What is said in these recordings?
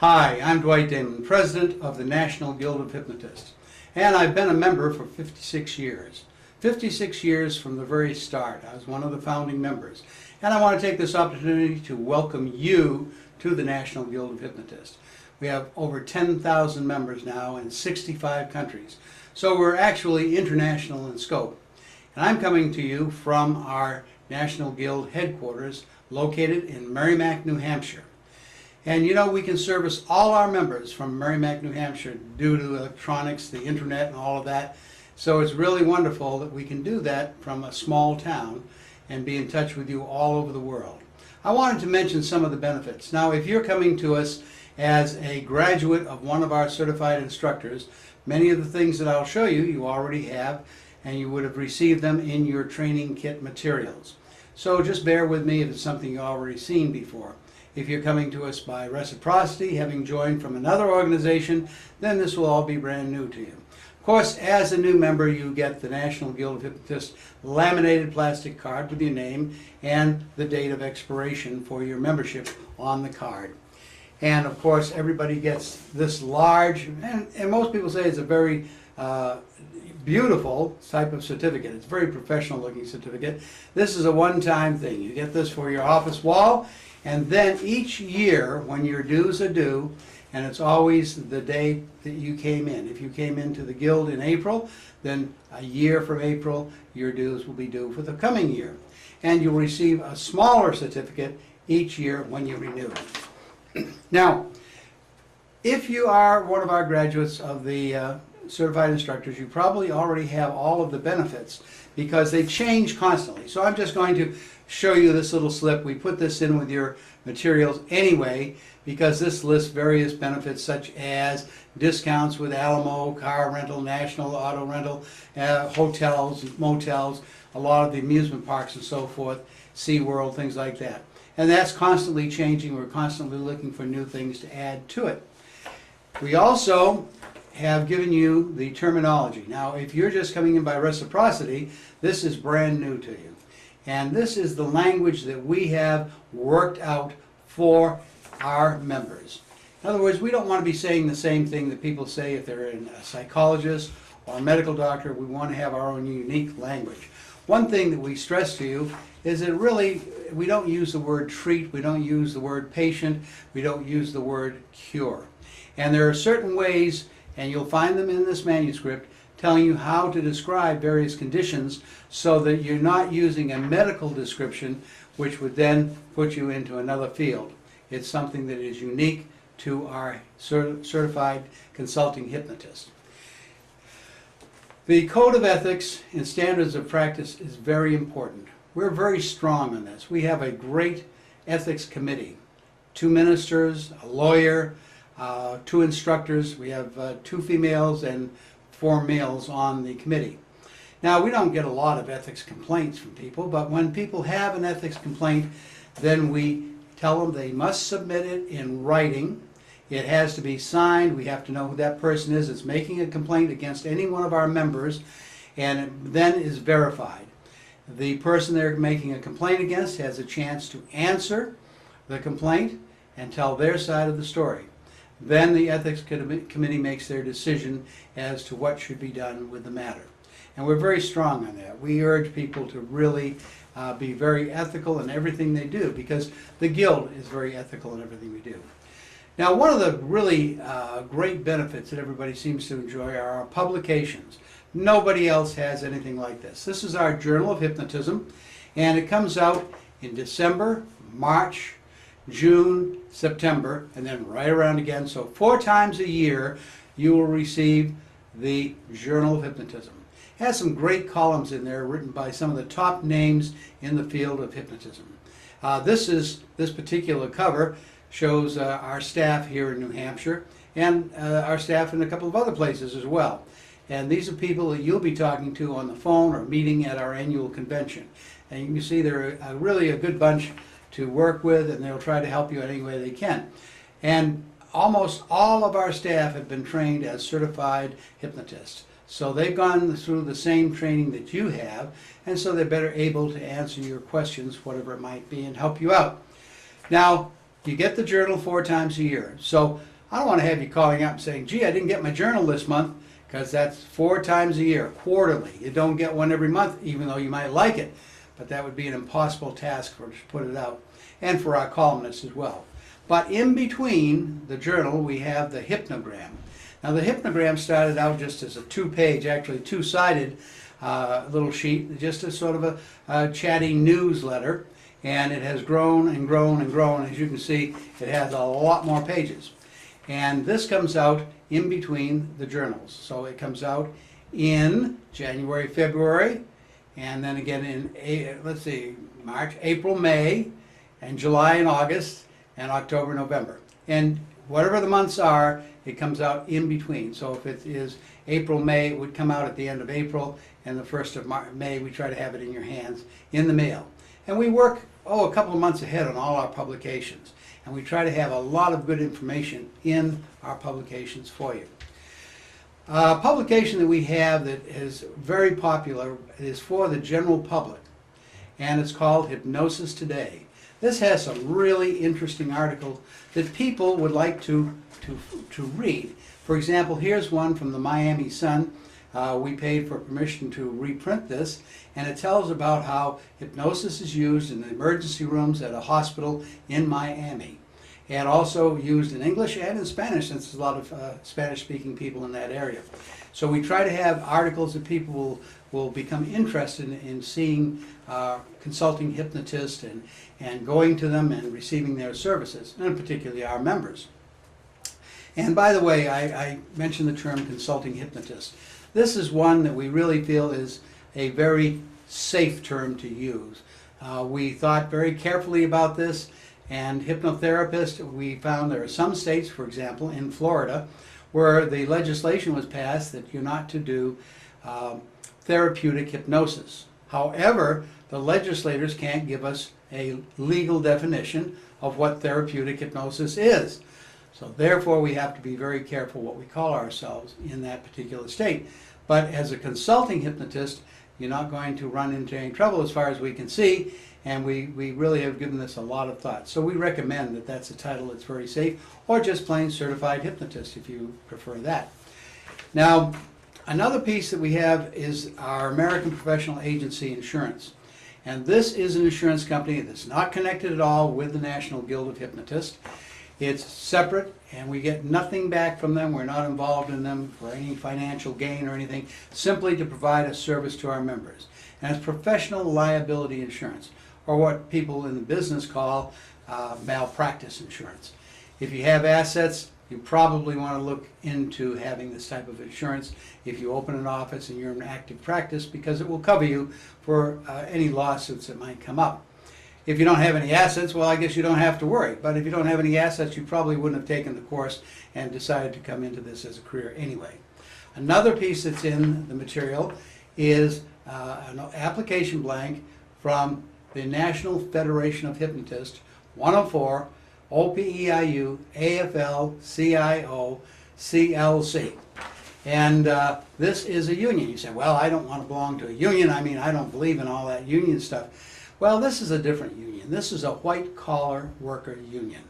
Hi, I'm Dwight Damon, President of the National Guild of Hypnotists, and I've been a member for 56 years. 56 years from the very start. I was one of the founding members. And I want to take this opportunity to welcome you to the National Guild of Hypnotists. We have over 10,000 members now in 65 countries. So we're actually international in scope. And I'm coming to you from our National Guild headquarters located in Merrimack, New Hampshire. And you know, we can service all our members from Merrimack, New Hampshire due to electronics, the internet, and all of that. So it's really wonderful that we can do that from a small town and be in touch with you all over the world. I wanted to mention some of the benefits. Now, if you're coming to us as a graduate of one of our certified instructors, many of the things that I'll show you, you already have, and you would have received them in your training kit materials. So just bear with me if it's something you've already seen before. If you're coming to us by reciprocity, having joined from another organization, then this will all be brand new to you. Of course, as a new member, you get the National Guild of Hypnotists laminated plastic card with your name and the date of expiration for your membership on the card. And of course, everybody gets this large, and most people say it's a very beautiful type of certificate. It's a very professional looking certificate. This is a one-time thing. You get this for your office wall. And then each year, when your dues are due, and it's always the day that you came in. If you came into the Guild in April, then a year from April, your dues will be due for the coming year. And you'll receive a smaller certificate each year when you renew. Now, if you are one of our graduates of the certified instructors, you probably already have all of the benefits because they change constantly. So I'm just going to show you this little slip. We put this in with your materials anyway because this lists various benefits such as discounts with Alamo, car rental, national auto rental, hotels, motels, a lot of the amusement parks and so forth, SeaWorld, things like that. And that's constantly changing. We're constantly looking for new things to add to it. We also have given you the terminology. Now, if you're just coming in by reciprocity, this is brand new to you. And this is the language that we have worked out for our members. In other words, we don't want to be saying the same thing that people say if they're a psychologist or a medical doctor. We want to have our own unique language. One thing that we stress to you is that really we don't use the word treat, we don't use the word patient, we don't use the word cure. And there are certain ways, and you'll find them in this manuscript, telling you how to describe various conditions so that you're not using a medical description which would then put you into another field. It's something that is unique to our certified consulting hypnotist. The Code of Ethics and Standards of Practice is very important. We're very strong on this. We have a great ethics committee. 2 ministers, a lawyer, 2 instructors. We have 2 females and 4 males on the committee. Now, we don't get a lot of ethics complaints from people, but when people have an ethics complaint, then we tell them they must submit it in writing. It has to be signed. We have to know who that person is that's making a complaint against any one of our members, and it then is verified. The person they're making a complaint against has a chance to answer the complaint and tell their side of the story. Then the Ethics Committee makes their decision as to what should be done with the matter. And we're very strong on that. We urge people to really be very ethical in everything they do because the Guild is very ethical in everything we do. Now, one of the really great benefits that everybody seems to enjoy are our publications. Nobody else has anything like this. This is our Journal of Hypnotism, and it comes out in December, March, June, September, and then right around again. So 4 times a year you will receive the Journal of Hypnotism. It has some great columns in there written by some of the top names in the field of hypnotism. This particular cover shows our staff here in New Hampshire and our staff in a couple of other places as well. And these are people that you'll be talking to on the phone or meeting at our annual convention. And you can see they're really a good bunch to work with, and they'll try to help you any way they can. And almost all of our staff have been trained as certified hypnotists. So they've gone through the same training that you have, and so they're better able to answer your questions, whatever it might be, and help you out. Now, you get the journal 4 times a year. So I don't want to have you calling up and saying, gee, I didn't get my journal this month, because that's 4 times a year, quarterly. You don't get one every month, even though you might like it. But that would be an impossible task for us to put it out, and for our columnists as well. But in between the journal, we have the hypnogram. Now, the hypnogram started out just as a 2-page, actually 2-sided little sheet, just a sort of a chatty newsletter. And it has grown and grown and grown. As you can see, it has a lot more pages. And this comes out in between the journals. So it comes out in January, February, and then again in, let's see, March, April, May, and July and August, and October, November. And whatever the months are, it comes out in between. So if it is April, May, it would come out at the end of April, and the 1st of May, we try to have it in your hands in the mail. And we work, a couple of months ahead on all our publications. And we try to have a lot of good information in our publications for you. A publication that we have that is very popular is for the general public, and it's called Hypnosis Today. This has some really interesting articles that people would like to read. For example, here's one from the Miami Sun. We paid for permission to reprint this, and it tells about how hypnosis is used in the emergency rooms at a hospital in Miami, and also used in English and in Spanish, since there's a lot of Spanish-speaking people in that area. So we try to have articles that people will become interested in seeing consulting hypnotists and going to them and receiving their services, and particularly our members. And by the way, I mentioned the term consulting hypnotist. This is one that we really feel is a very safe term to use. We thought very carefully about this, and hypnotherapist, we found there are some states, for example, in Florida, where the legislation was passed that you're not to do therapeutic hypnosis. However, the legislators can't give us a legal definition of what therapeutic hypnosis is. So therefore, we have to be very careful what we call ourselves in that particular state. But as a consulting hypnotist, you're not going to run into any trouble as far as we can see, and we really have given this a lot of thought. So we recommend that that's a title that's very safe, or just plain certified hypnotist if you prefer that. Now, another piece that we have is our American Professional Agency Insurance. And this is an insurance company that's not connected at all with the National Guild of Hypnotists. It's separate, and we get nothing back from them. We're not involved in them for any financial gain or anything, simply to provide a service to our members. And it's professional liability insurance, or what people in the business call malpractice insurance. If you have assets, you probably want to look into having this type of insurance if you open an office and you're in active practice, because it will cover you for any lawsuits that might come up. If you don't have any assets, well, I guess you don't have to worry. But if you don't have any assets, you probably wouldn't have taken the course and decided to come into this as a career anyway. Another piece that's in the material is an application blank from the National Federation of Hypnotists, 104 OPEIU AFL CIO CLC. And this is a union. You say, well, I don't want to belong to a union. I mean, I don't believe in all that union stuff. Well, this is a different union. This is a white-collar worker union.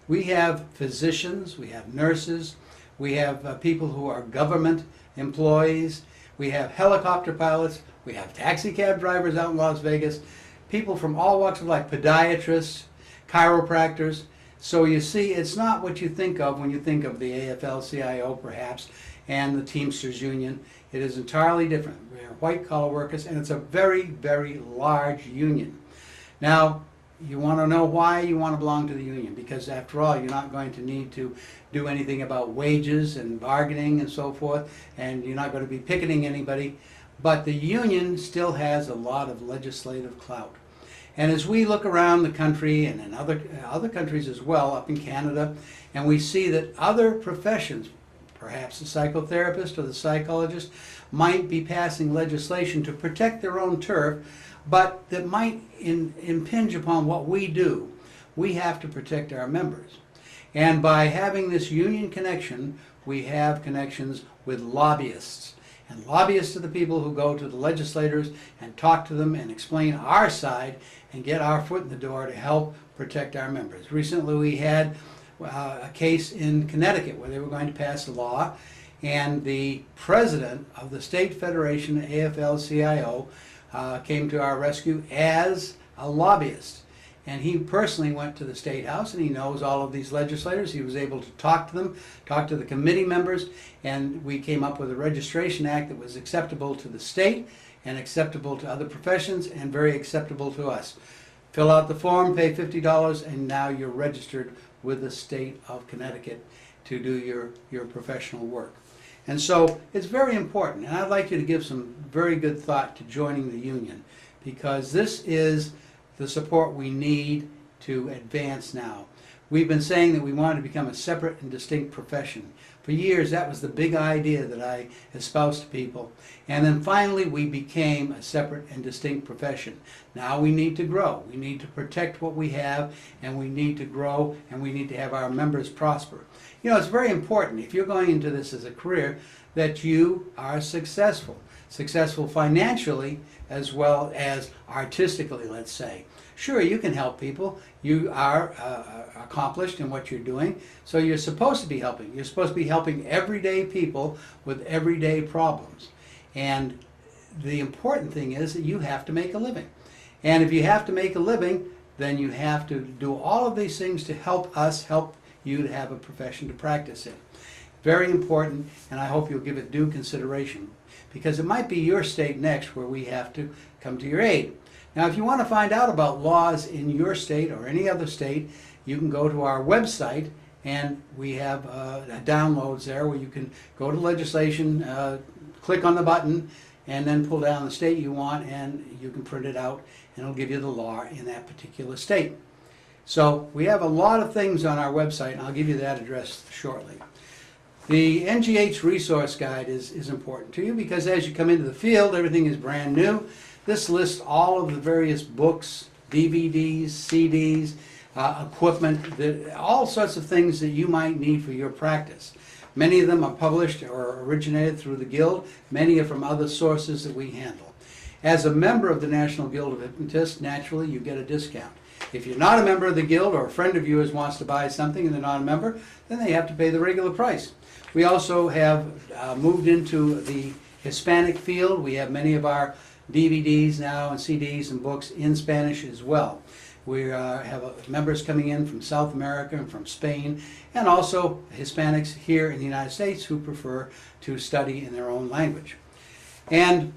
We have physicians, we have nurses, we have people who are government employees, we have helicopter pilots, we have taxi cab drivers out in Las Vegas, people from all walks of life, podiatrists, chiropractors. So you see, it's not what you think of when you think of the AFL-CIO perhaps and the Teamsters Union. It is entirely different. We're white-collar workers, and it's a very, very large union. Now, you want to know why you want to belong to the union, because after all, you're not going to need to do anything about wages and bargaining and so forth, and you're not going to be picketing anybody. But the union still has a lot of legislative clout. And as we look around the country and in other countries as well, up in Canada, and we see that other professions, perhaps the psychotherapist or the psychologist, might be passing legislation to protect their own turf, but that might impinge upon what we do. We have to protect our members. And by having this union connection, we have connections with lobbyists. And lobbyists are the people who go to the legislators and talk to them and explain our side and get our foot in the door to help protect our members. Recently we had a case in Connecticut where they were going to pass a law, and the president of the state federation, AFL-CIO, came to our rescue as a lobbyist. And he personally went to the State House, and he knows all of these legislators. He was able to talk to them, talk to the committee members, and we came up with a registration act that was acceptable to the state and acceptable to other professions and very acceptable to us. Fill out the form, pay $50, and now you're registered with the state of Connecticut to do your professional work. And so it's very important, and I'd like you to give some very good thought to joining the union, because this is the support we need to advance now. We've been saying that we wanted to become a separate and distinct profession. For years, that was the big idea that I espoused to people. And then finally, we became a separate and distinct profession. Now we need to grow. We need to protect what we have, and we need to grow, and we need to have our members prosper. You know, it's very important, if you're going into this as a career, that you are successful. Successful financially as well as artistically, let's say. Sure, you can help people. You are accomplished in what you're doing, so you're supposed to be helping. You're supposed to be helping everyday people with everyday problems. And the important thing is that you have to make a living. And if you have to make a living, then you have to do all of these things to help us help you to have a profession to practice in. Very important, and I hope you'll give it due consideration, because it might be your state next where we have to come to your aid. Now, if you want to find out about laws in your state or any other state, you can go to our website, and we have downloads there where you can go to legislation, click on the button, and then pull down the state you want, and you can print it out, and it'll give you the law in that particular state. So we have a lot of things on our website, and I'll give you that address shortly. The NGH resource guide is important to you, because as you come into the field, everything is brand new. This lists all of the various books, DVDs, CDs, equipment, all sorts of things that you might need for your practice. Many of them are published or originated through the Guild. Many are from other sources that we handle. As a member of the National Guild of Hypnotists, naturally you get a discount. If you're not a member of the Guild, or a friend of yours wants to buy something and they're not a member, then they have to pay the regular price. We also have moved into the Hispanic field. We have many of our DVDs now and CDs and books in Spanish as well. We have members coming in from South America and from Spain, and also Hispanics here in the United States who prefer to study in their own language. And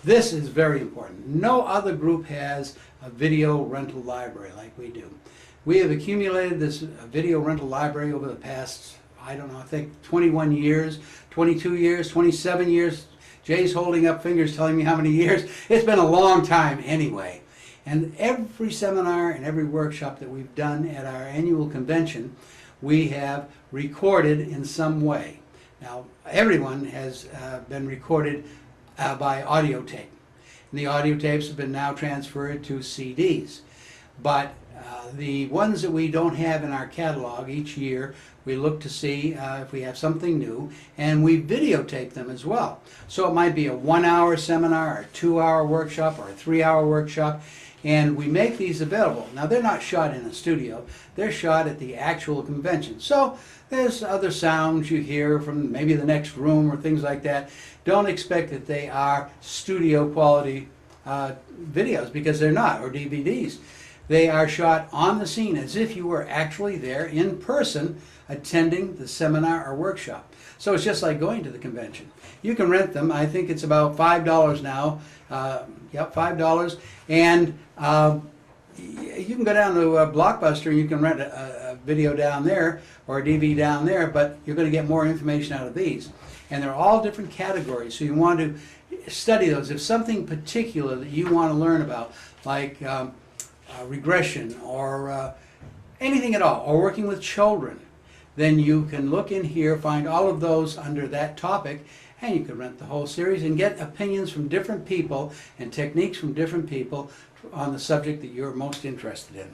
this is very important. No other group has a video rental library like we do. We have accumulated this video rental library over the past, I don't know, I think 21 years, 22 years, 27 years. Jay's holding up fingers telling me how many years. It's been a long time anyway. And every seminar and every workshop that we've done at our annual convention, we have recorded in some way. Now, everyone has been recorded by audio tape. And the audio tapes have been now transferred to CDs. But the ones that we don't have in our catalog each year, we look to see if we have something new, and we videotape them as well. So it might be a 1-hour seminar, or a 2-hour workshop, or a 3-hour workshop, and we make these available. Now, they're not shot in a studio, they're shot at the actual convention. So there's other sounds you hear from maybe the next room or things like that. Don't expect that they are studio quality videos, because they're not, or DVDs. They are shot on the scene as if you were actually there in person attending the seminar or workshop. So it's just like going to the convention. You can rent them. I think it's about $5 now. Yep, $5. And you can go down to Blockbuster and you can rent a video down there or a DVD down there, but you're going to get more information out of these. And they're all different categories, so you want to study those. If something particular that you want to learn about, like regression or anything at all, or working with children, then you can look in here, find all of those under that topic, and you can rent the whole series and get opinions from different people and techniques from different people on the subject that you're most interested in.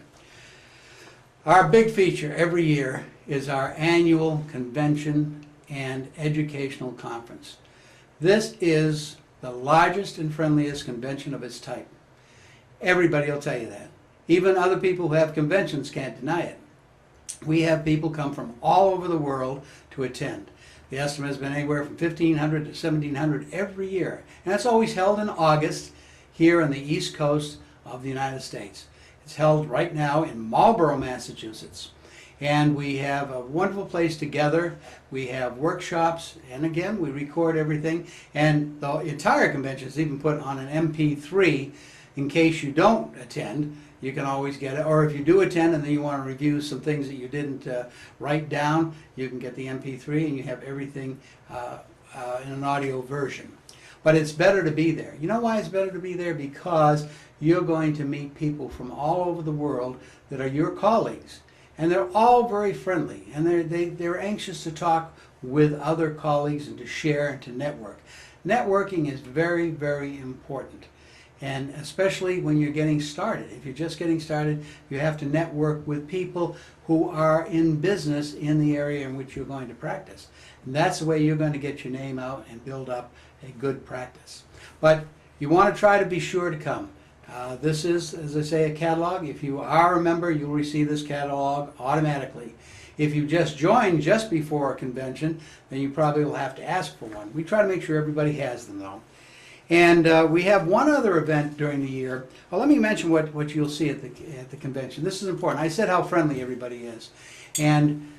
Our big feature every year is our annual convention and educational conference. This is the largest and friendliest convention of its type. Everybody will tell you that. Even other people who have conventions can't deny it. We have people come from all over the world to attend. The estimate has been anywhere from 1,500 to 1,700 every year. And that's always held in August here on the East Coast of the United States. It's held right now in Marlborough, Massachusetts. And we have a wonderful place to gather. We have workshops, and again, we record everything. And the entire convention is even put on an MP3 in case you don't attend. You can always get it, or if you do attend and then you want to review some things that you didn't write down, you can get the MP3 and you have everything in an audio version. But it's better to be there. You know why it's better to be there? Because you're going to meet people from all over the world that are your colleagues. And they're all very friendly, and they're anxious to talk with other colleagues and to share and to network. Networking is very, very important. And especially when you're getting started. If you're just getting started, you have to network with people who are in business in the area in which you're going to practice. And that's the way you're going to get your name out and build up a good practice. But you want to try to be sure to come. This is, as I say, a catalog. If you are a member, you'll receive this catalog automatically. If you just joined just before a convention, then you probably will have to ask for one. We try to make sure everybody has them, though. And we have one other event during the year. Well, let me mention what you'll see at the convention. This is important. I said how friendly everybody is. And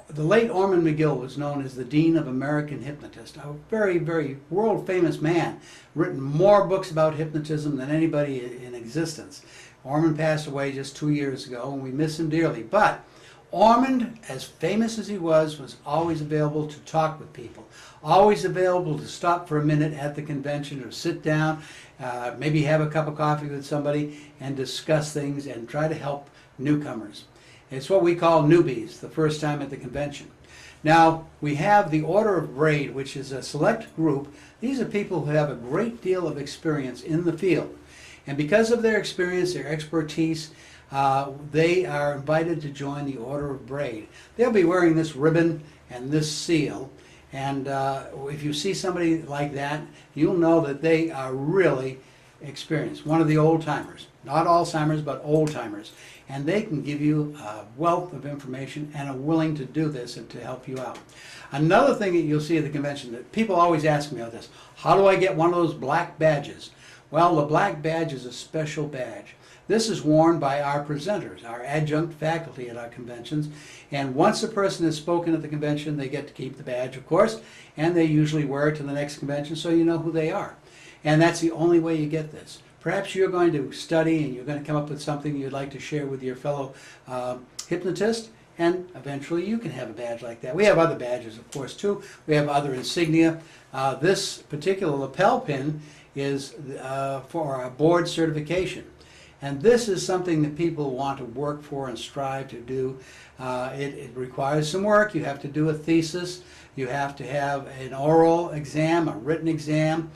the late Ormond McGill was known as the Dean of American Hypnotists, a very, very world-famous man, written more books about hypnotism than anybody in existence. Ormond passed away just 2 years ago, and we miss him dearly. But Ormond, as famous as he was always available to talk with people, always available to stop for a minute at the convention or sit down, maybe have a cup of coffee with somebody and discuss things and try to help newcomers. It's what we call newbies, the first time at the convention. Now, we have the Order of Braid, which is a select group. These are people who have a great deal of experience in the field. And because of their experience, their expertise, they are invited to join the Order of Braid. They'll be wearing this ribbon and this seal. And if you see somebody like that, you'll know that they are really experienced. One of the old-timers. Not Alzheimer's, but old-timers. And they can give you a wealth of information and are willing to do this and to help you out. Another thing that you'll see at the convention, that people always ask me about this, how do I get one of those black badges? Well, the black badge is a special badge. This is worn by our presenters, our adjunct faculty at our conventions. And once a person has spoken at the convention, they get to keep the badge, of course, and they usually wear it to the next convention so you know who they are. And that's the only way you get this. Perhaps you're going to study and you're going to come up with something you'd like to share with your fellow hypnotist, and eventually you can have a badge like that. We have other badges, of course, too. We have other insignia. This particular lapel pin is for our board certification. And this is something that people want to work for and strive to do. It requires some work. You have to do a thesis. You have to have an oral exam, a written exam,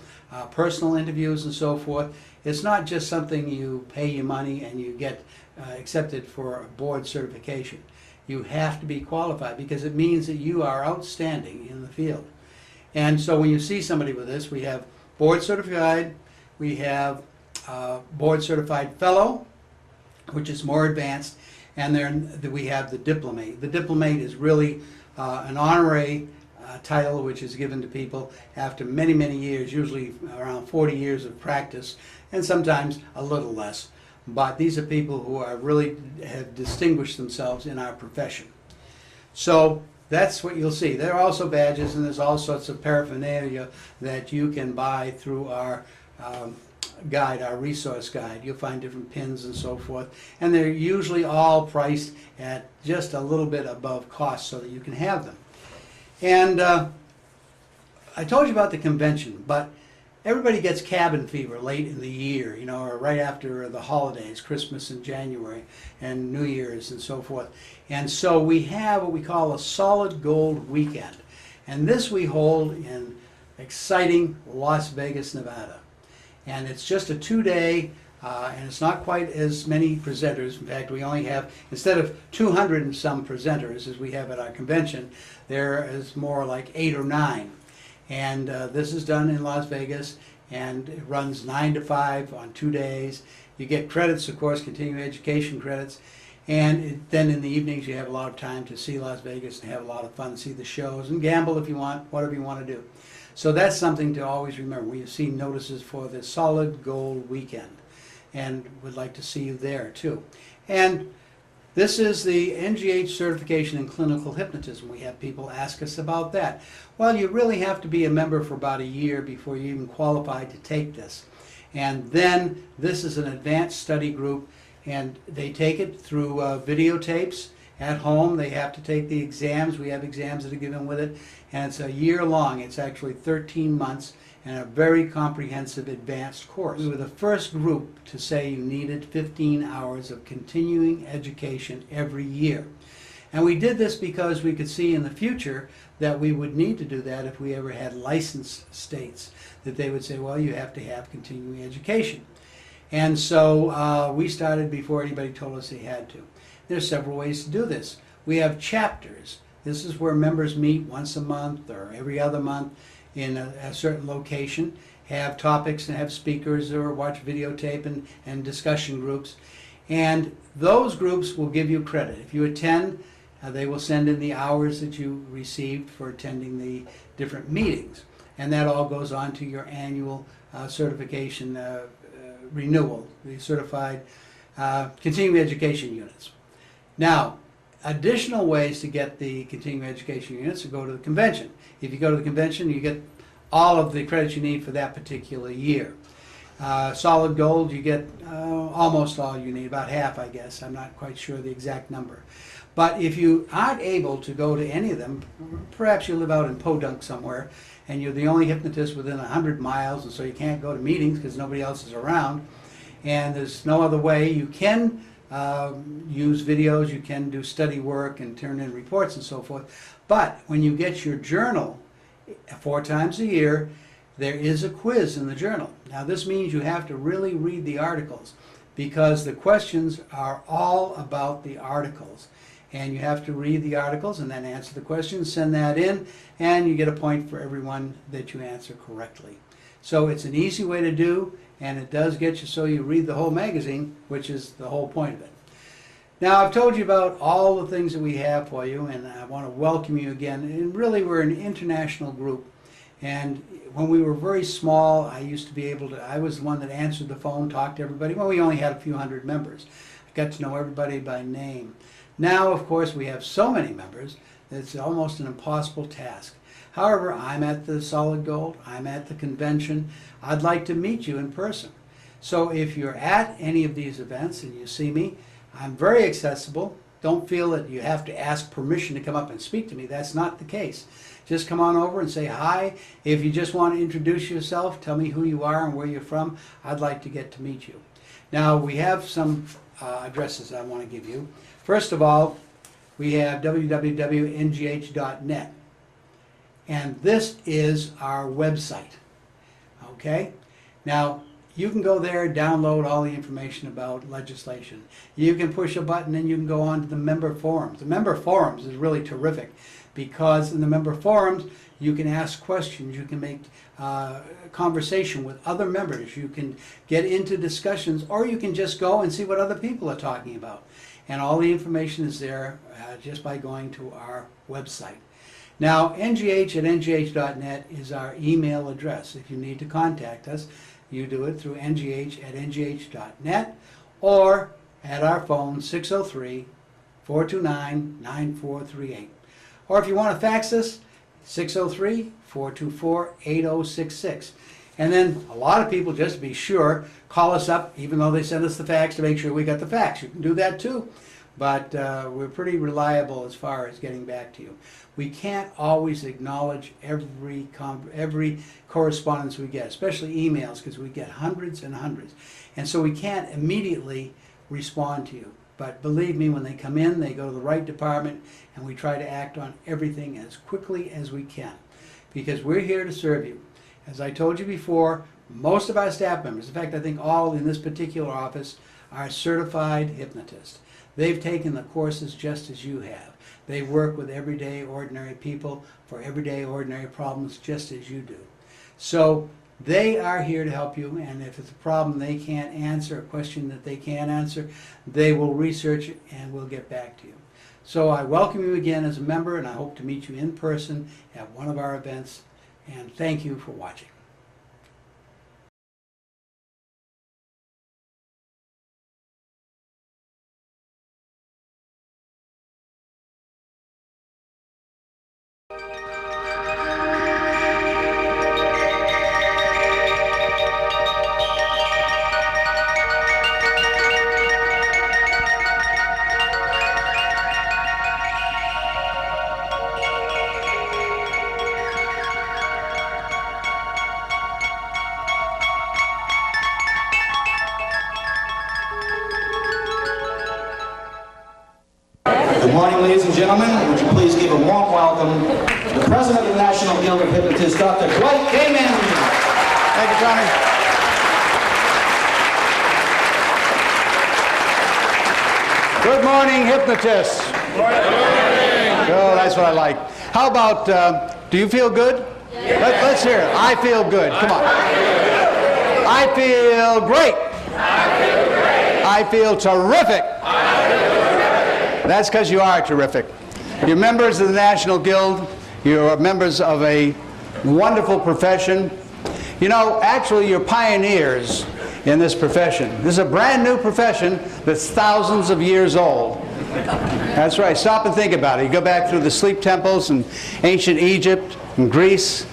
personal interviews, and so forth. It's not just something you pay your money and you get accepted for a board certification. You have to be qualified because it means that you are outstanding in the field. And so when you see somebody with this, we have board certified, we have board certified fellow, which is more advanced, and then we have the diplomate. The diplomate is really an honorary title which is given to people after many, many years, usually around 40 years of practice, and sometimes a little less. But these are people who are really have distinguished themselves in our profession. So that's what you'll see. There are also badges, and there's all sorts of paraphernalia that you can buy through our guide, our resource guide. You'll find different pins and so forth, and they're usually all priced at just a little bit above cost so that you can have them. And I told you about the convention, but everybody gets cabin fever late in the year, you know, or right after the holidays, Christmas in January and New Year's and so forth. And so we have what we call a solid gold weekend. And this we hold in exciting Las Vegas, Nevada. And it's just a 2-day, and it's not quite as many presenters. In fact, we only have, instead of 200 and some presenters as we have at our convention, there is more like 8 or 9. And this is done in Las Vegas, and it runs 9 to 5 on 2 days. You get credits, of course, continuing education credits. And then in the evenings, you have a lot of time to see Las Vegas and have a lot of fun, see the shows and gamble if you want, whatever you want to do. So that's something to always remember. We've seen notices for the Solid Gold Weekend, and would like to see you there too. And this is the NGH certification in clinical hypnotism. We have people ask us about that. Well, you really have to be a member for about a year before you even qualify to take this. And then this is an advanced study group, and they take it through videotapes at home. They have to take the exams. We have exams that are given with it, and it's a year long. It's actually 13 months and a very comprehensive advanced course. We were the first group to say you needed 15 hours of continuing education every year. And we did this because we could see in the future that we would need to do that if we ever had licensed states, that they would say, well, you have to have continuing education. And so we started before anybody told us they had to. There's several ways to do this. We have chapters. This is where members meet once a month or every other month in a certain location, have topics and have speakers or watch videotape and discussion groups. And those groups will give you credit. If you attend, they will send in the hours that you received for attending the different meetings. And that all goes on to your annual certification renewal, the certified continuing education units. Now, additional ways to get the continuing education units to go to the convention. If you go to the convention, you get all of the credits you need for that particular year. Solid gold, you get almost all you need, about half, I guess. I'm not quite sure the exact number. But if you aren't able to go to any of them, perhaps you live out in Podunk somewhere, and you're the only hypnotist within 100 miles, and so you can't go to meetings because nobody else is around, and there's no other way. You can use videos, you can do study work and turn in reports and so forth. But when you get your journal 4 times a year, there is a quiz in the journal. Now this means you have to really read the articles, because the questions are all about the articles. And you have to read the articles and then answer the questions, send that in, and you get a point for everyone that you answer correctly. So it's an easy way to do, and it does get you so you read the whole magazine, which is the whole point of it. Now, I've told you about all the things that we have for you, and I want to welcome you again. And really, we're an international group. And when we were very small, I used to be able to, I was the one that answered the phone, talked to everybody. Well, we only had a few hundred members. I got to know everybody by name. Now, of course, we have so many members that it's almost an impossible task. However, I'm at the Solid Gold, I'm at the convention. I'd like to meet you in person. So if you're at any of these events and you see me, I'm very accessible. Don't feel that you have to ask permission to come up and speak to me. That's not the case. Just come on over and say hi. If you just want to introduce yourself, tell me who you are and where you're from, I'd like to get to meet you. Now, we have some addresses I want to give you. First of all, we have www.ngh.net, and this is our website. Okay? Now, you can go there and download all the information about legislation. You can push a button and you can go on to the member forums. The member forums is really terrific, because in the member forums you can ask questions, you can make conversation with other members, you can get into discussions, or you can just go and see what other people are talking about. And all the information is there just by going to our website. Now, ngh@ngh.net is our email address. If you need to contact us, you do it through ngh@ngh.net or at our phone 603-429-9438. Or if you want to fax us, 603-424-8066. And then a lot of people, just to be sure, call us up even though they send us the fax to make sure we got the fax. You can do that too. But we're pretty reliable as far as getting back to you. We can't always acknowledge every correspondence we get, especially emails, because we get hundreds and hundreds. And so we can't immediately respond to you. But believe me, when they come in, they go to the right department, and we try to act on everything as quickly as we can, because we're here to serve you. As I told you before, most of our staff members, in fact, I think all in this particular office, are certified hypnotists. They've taken the courses just as you have. They work with everyday ordinary people for everyday ordinary problems just as you do. So They are here to help you, and if it's a problem they can't answer, a question that they can't answer, they will research it and will get back to you. So I welcome you again as a member, and I hope to meet you in person at one of our events, and thank you for watching. Good morning, ladies and gentlemen. Would you please give a warm welcome to the President of the National Guild of Hypnotists, Dr. Dwight Kamen. Thank you, Tony. Good morning, hypnotists. Good morning. Oh, that's what I like. How about, do you feel good? Yeah. Let's hear it. I feel good. Come on. I feel great. I feel great. I feel terrific. That's because you are terrific. You're members of the National Guild. You're members of a wonderful profession. You know, actually, you're pioneers in this profession. This is a brand new profession that's thousands of years old. That's right. Stop and think about it. You go back through the sleep temples in ancient Egypt and Greece,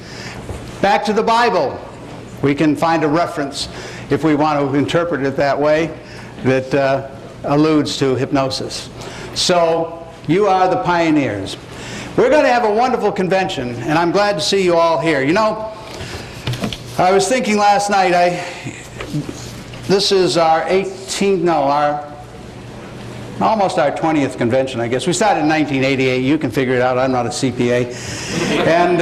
back to the Bible. We can find a reference, if we want to interpret it that way, that alludes to hypnosis. So you are the pioneers. We're going to have a wonderful convention, and I'm glad to see you all here. You know, I was thinking last night, this is our 18th, no, almost our 20th convention, I guess. We started in 1988. You can figure it out. I'm not a CPA. And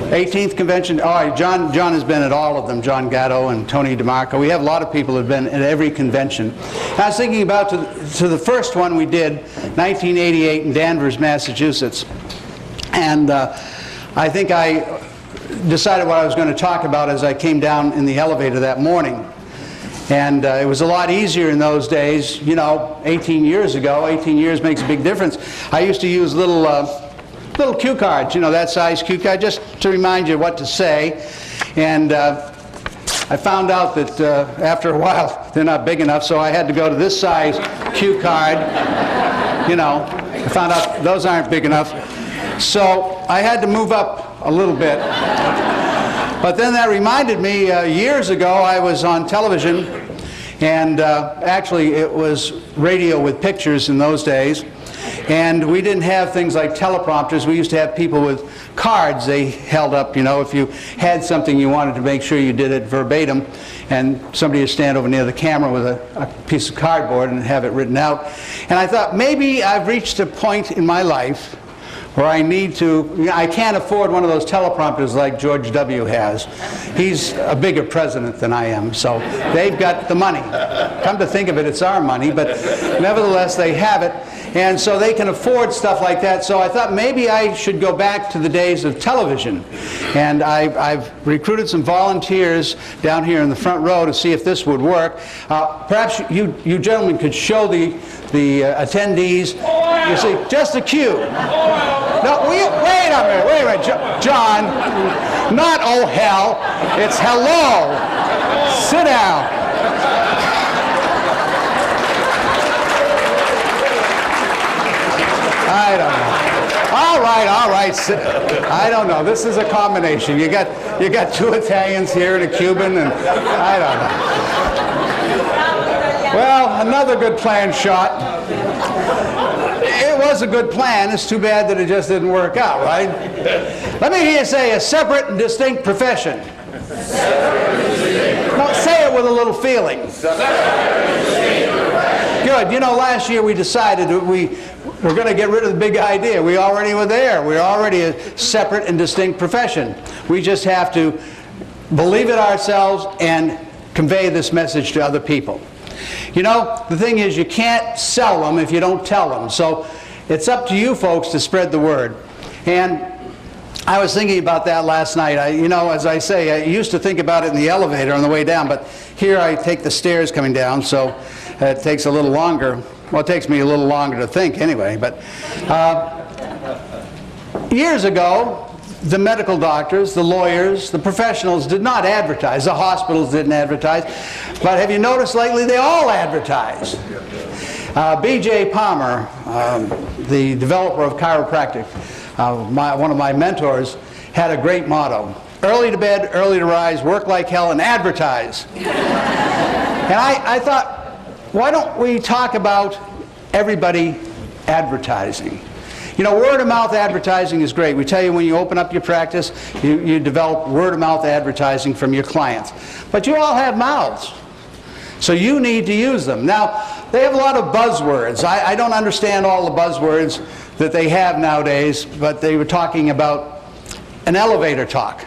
18th convention. All right, John has been at all of them. John Gatto and Tony DeMarco. We have a lot of people who have been at every convention. I was thinking about to the first one we did, 1988 in Danvers, Massachusetts. And I think I decided what I was going to talk about as I came down in the elevator that morning. And it was a lot easier in those days, you know, 18 years ago. 18 years makes a big difference. I used to use little cue cards, you know, that size cue card, just to remind you what to say. And I found out that after a while they're not big enough, so I had to go to this size cue card. You know, I found out those aren't big enough. So I had to move up a little bit. But then that reminded me, years ago I was on television, and actually it was radio with pictures in those days, and we didn't have things like teleprompters. We used to have people with cards they held up, you know, if you had something you wanted to make sure you did it verbatim, and somebody would stand over near the camera with a piece of cardboard and have it written out. And I thought, maybe I've reached a point in my life where I need to, you know, I can't afford one of those teleprompters like George W. has. He's a bigger president than I am, so they've got the money. Come to think of it, it's our money, but nevertheless they have it, and so they can afford stuff like that. So I thought maybe I should go back to the days of television, and I've recruited some volunteers down here in the front row to see if this would work. Perhaps you gentlemen could show the attendees. You see, just a cue. No, wait a minute, John, not oh hell, it's hello. Sit down. I don't know. All right. I don't know. This is a combination. You got two Italians here and a Cuban, and I don't know. Well, another good plan shot. It was a good plan. It's too bad that it just didn't work out, right? Let me hear you say a separate and distinct profession. No, say it with a little feeling. Good. You know, last year we decided that we're going to get rid of the big idea. We already were there. We're already a separate and distinct profession. We just have to believe it ourselves and convey this message to other people. You know, the thing is, you can't sell them if you don't tell them. So it's up to you folks to spread the word. And I was thinking about that last night. You know, as I say, I used to think about it in the elevator on the way down, but here I take the stairs coming down, so it takes a little longer. Well, it takes me a little longer to think anyway, but years ago, the medical doctors, the lawyers, the professionals did not advertise. The hospitals didn't advertise. But have you noticed lately they all advertise? B.J. Palmer, the developer of chiropractic, one of my mentors, had a great motto: early to bed, early to rise, work like hell, and advertise. And I thought, why don't we talk about everybody advertising? You know, word-of-mouth advertising is great. We tell you when you open up your practice, you develop word-of-mouth advertising from your clients. But you all have mouths, so you need to use them. Now, they have a lot of buzzwords. I don't understand all the buzzwords that they have nowadays, but they were talking about an elevator talk.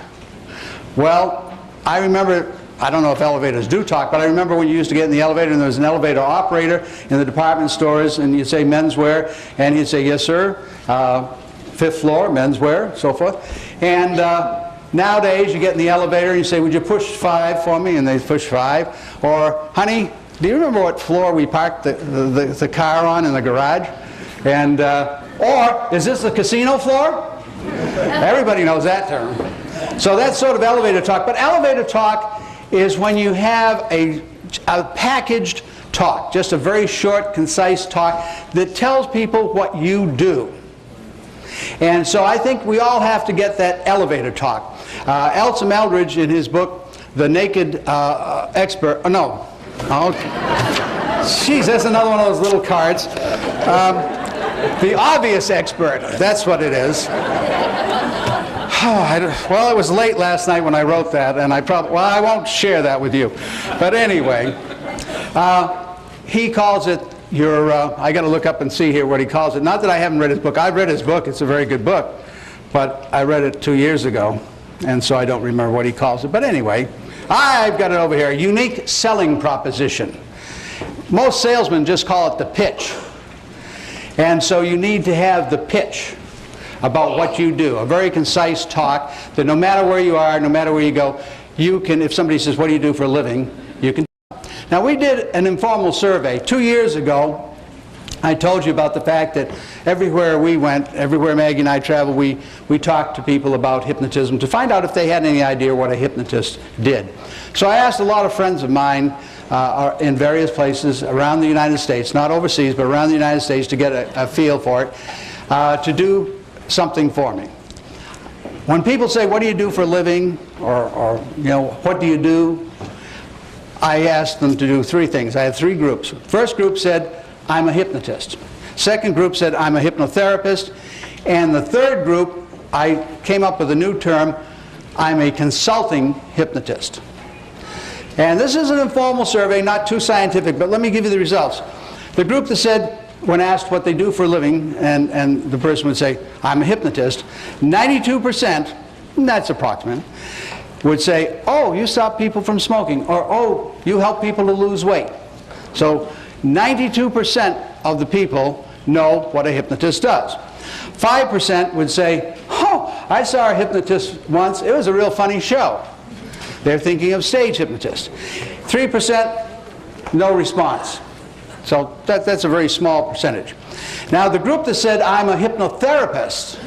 Well, I remember, I don't know if elevators do talk, but I remember when you used to get in the elevator and there was an elevator operator in the department stores, and you'd say menswear, and he'd say, yes sir, 5th floor, menswear, so forth. And nowadays you get in the elevator and you say, would you push 5 for me? And they push 5. Or, honey, do you remember what floor we parked the car on in the garage? And, or, is this the casino floor? Everybody knows that term. So that's sort of elevator talk. But elevator talk is when you have a packaged talk, just a very short, concise talk that tells people what you do. And so I think we all have to get that elevator talk. Elsa Eldridge, in his book, The Naked Expert, jeez, that's another one of those little cards. The Obvious Expert, that's what it is. Well, it was late last night when I wrote that, and I won't share that with you. But anyway, he calls it I got to look up and see here what he calls it. Not that I haven't read his book. I've read his book. It's a very good book. But I read it 2 years ago, and so I don't remember what he calls it. But anyway, I've got it over here. Unique selling proposition. Most salesmen just call it the pitch. And so you need to have the pitch about what you do. A very concise talk that no matter where you are, no matter where you go, you can, if somebody says, what do you do for a living, you can. Now, we did an informal survey 2 years ago. I told you about the fact that everywhere we went, everywhere Maggie and I traveled, we talked to people about hypnotism to find out if they had any idea what a hypnotist did. So I asked a lot of friends of mine in various places around the United States, not overseas, but around the United States, to get a feel for it, to do something for me. When people say, what do you do for a living, or you know, what do you do, I asked them to do 3 things. I had 3 groups. First group said, I'm a hypnotist. Second group said, I'm a hypnotherapist. And the third group, I came up with a new term, I'm a consulting hypnotist. And this is an informal survey, not too scientific, but let me give you the results. The group that said, when asked what they do for a living, and the person would say, I'm a hypnotist, 92%, that's approximate, would say, oh, you stop people from smoking, or oh, you help people to lose weight. So 92% of the people know what a hypnotist does. 5% would say, oh, I saw a hypnotist once, it was a real funny show. They're thinking of stage hypnotists. 3%, no response. So that's a very small percentage. Now, the group that said, I'm a hypnotherapist,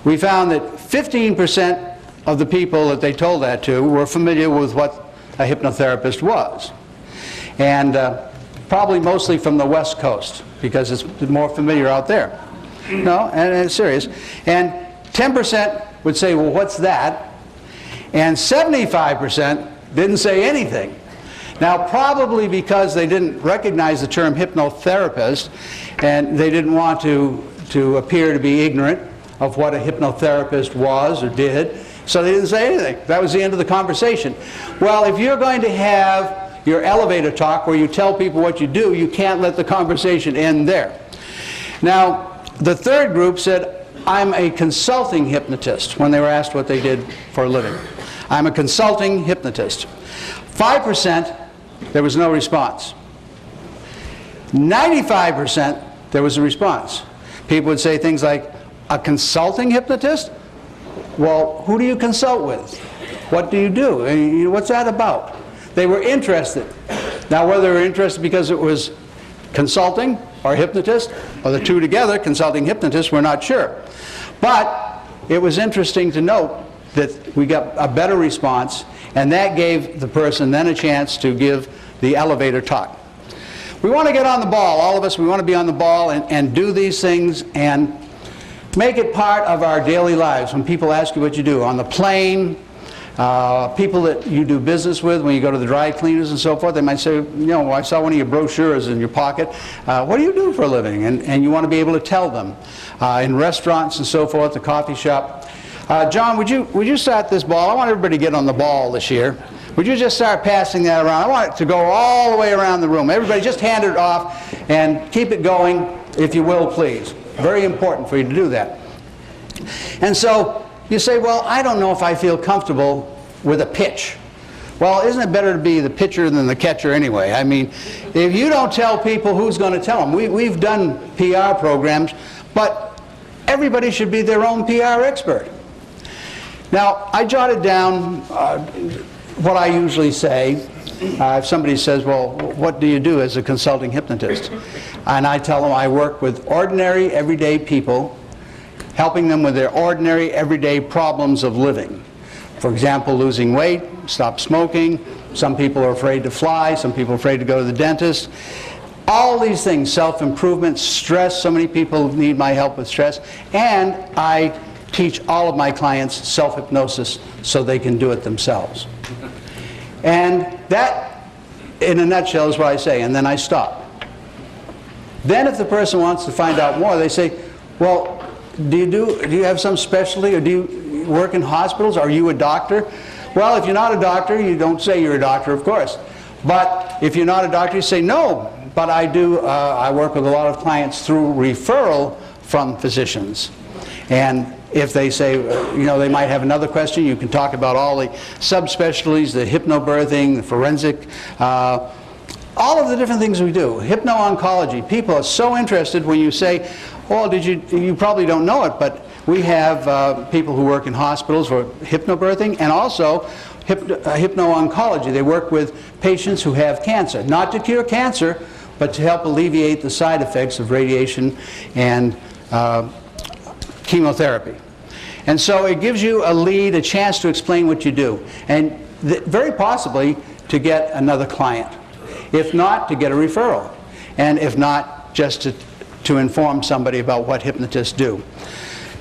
we found that 15% of the people that they told that to were familiar with what a hypnotherapist was. And probably mostly from the West Coast, because it's more familiar out there. No, and it's serious. And 10% would say, well, what's that? And 75% didn't say anything. Now, probably because they didn't recognize the term hypnotherapist, and they didn't want to appear to be ignorant of what a hypnotherapist was or did, so they didn't say anything. That was the end of the conversation. Well, if you're going to have your elevator talk where you tell people what you do, you can't let the conversation end there. Now, the third group said, I'm a consulting hypnotist, when they were asked what they did for a living. I'm a consulting hypnotist. 5%, there was no response. 95%, there was a response. People would say things like, a consulting hypnotist? well, who do you consult with? What do you do? What's that about? They were interested. Now, whether they were interested because it was consulting or hypnotist, or the two together, consulting hypnotist, we're not sure. But it was interesting to note that we got a better response, and that gave the person then a chance to give the elevator talk. We want to get on the ball, all of us, we want to be on the ball and do these things and make it part of our daily lives. When people ask you what you do, on the plane, people that you do business with, when you go to the dry cleaners and so forth, they might say, you know, I saw one of your brochures in your pocket. What do you do for a living? And you want to be able to tell them. In restaurants and so forth, the coffee shop. John, would you start this ball? I want everybody to get on the ball this year. Would you just start passing that around? I want it to go all the way around the room. Everybody just hand it off and keep it going, if you will, please. Very important for you to do that. And so you say, well, I don't know if I feel comfortable with a pitch. Well, isn't it better to be the pitcher than the catcher anyway? I mean, if you don't tell people, who's going to tell them? We've done PR programs, but everybody should be their own PR expert. Now, I jotted down what I usually say. If somebody says, well, what do you do as a consulting hypnotist? And I tell them I work with ordinary, everyday people, helping them with their ordinary, everyday problems of living. For example, losing weight, stop smoking. Some people are afraid to fly. Some people are afraid to go to the dentist. All these things, self-improvement, stress. So many people need my help with stress. And I teach all of my clients self-hypnosis so they can do it themselves. And that, in a nutshell, is what I say, and then I stop. Then if the person wants to find out more, they say, well, do you have some specialty, or do you work in hospitals? Are you a doctor? Well, if you're not a doctor, you don't say you're a doctor, of course. But if you're not a doctor, you say, no, but I do, I work with a lot of clients through referral from physicians. And if they say, you know, they might have another question, you can talk about all the subspecialties, the hypnobirthing, the forensic, all of the different things we do. Hypno-oncology. People are so interested when you say, well, you probably don't know it, but we have people who work in hospitals for hypnobirthing and also hypno-oncology. They work with patients who have cancer, not to cure cancer, but to help alleviate the side effects of radiation and chemotherapy. And so it gives you a lead, a chance to explain what you do, and very possibly to get another client. If not, to get a referral. And if not, just to inform somebody about what hypnotists do.